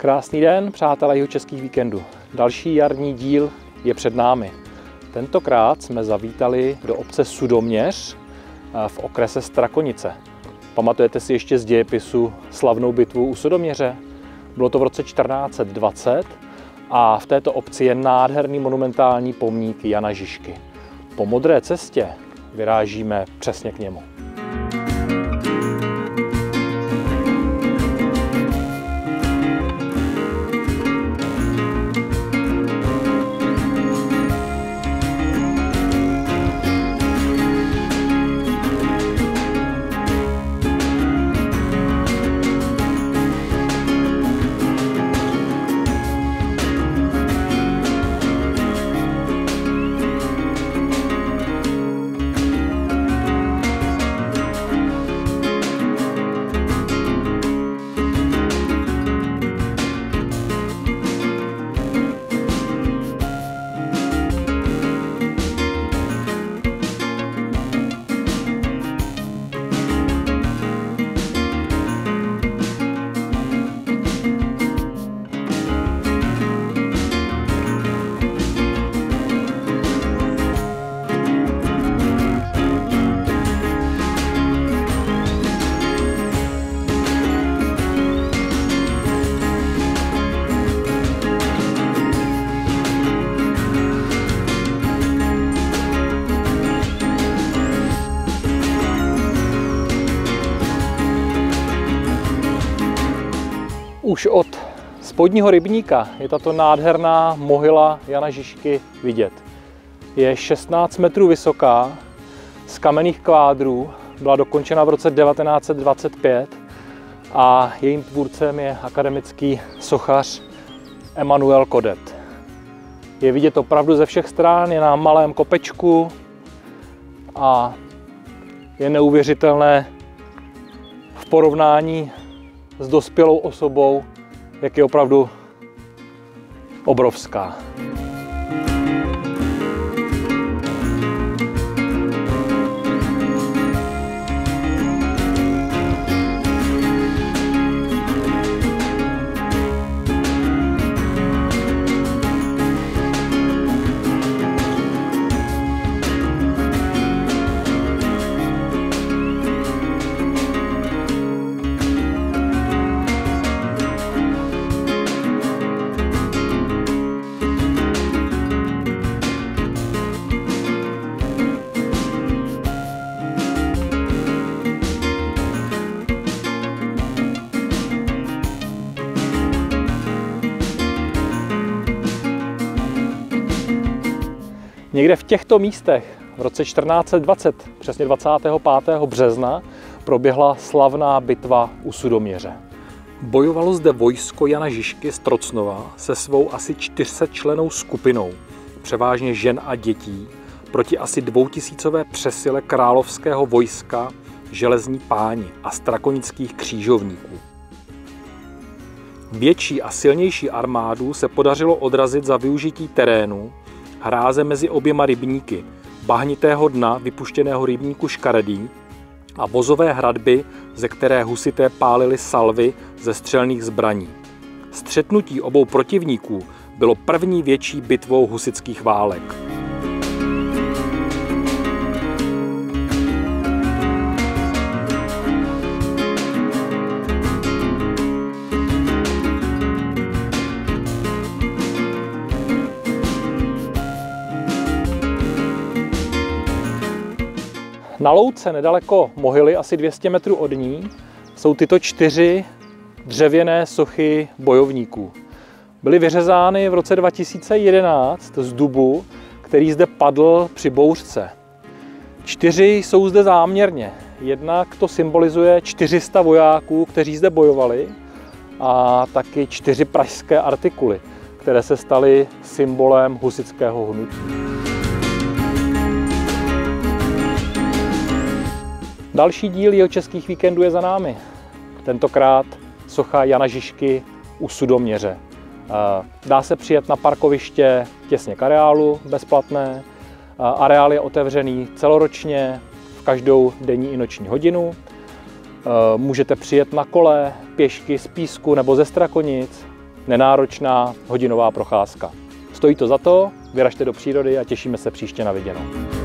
Krásný den, přátelé Jihočeských víkendů. Další jarní díl je před námi. Tentokrát jsme zavítali do obce Sudoměř v okrese Strakonice. Pamatujete si ještě z dějepisu slavnou bitvu u Sudoměře? Bylo to v roce 1420 a v této obci je nádherný monumentální pomník Jana Žižky. Po Modré cestě vyrážíme přesně k němu. Už od spodního rybníka je tato nádherná mohyla Jana Žižky vidět. Je 16 metrů vysoká, z kamenných kvádrů, byla dokončena v roce 1925 a jejím tvůrcem je akademický sochař Emanuel Kodet. Je vidět opravdu ze všech stran, je na malém kopečku a je neuvěřitelné v porovnání s dospělou osobou, jak je opravdu obrovská. Někde v těchto místech v roce 1420, přesně 25. března, proběhla slavná bitva u Sudoměře. Bojovalo zde vojsko Jana Žižky z Trocnova se svou asi 400člennou skupinou, převážně žen a dětí, proti asi 2000 přesile královského vojska Železní páni a strakonických křížovníků. Větší a silnější armádu se podařilo odrazit za využití terénu, hráze mezi oběma rybníky, bahnitého dna vypuštěného rybníku Škaredý a vozové hradby, ze které husité pálili salvy ze střelných zbraní. Střetnutí obou protivníků bylo první větší bitvou husitských válek. Na louce nedaleko mohyly, asi 200 metrů od ní, jsou tyto 4 dřevěné sochy bojovníků. Byly vyřezány v roce 2011 z dubu, který zde padl při bouřce. 4 jsou zde záměrně. Jednak to symbolizuje 400 vojáků, kteří zde bojovali, a taky 4 pražské artikuly, které se staly symbolem husitského hnutí. Další díl Jihočeských víkendů je za námi. Tentokrát socha Jana Žižky u Sudoměře. Dá se přijet na parkoviště těsně k areálu, bezplatné. Areál je otevřený celoročně, v každou denní i noční hodinu. Můžete přijet na kole, pěšky z Písku nebo ze Strakonic. nenáročná hodinová procházka. Stojí to za to, vyražte do přírody a těšíme se příště na viděnou.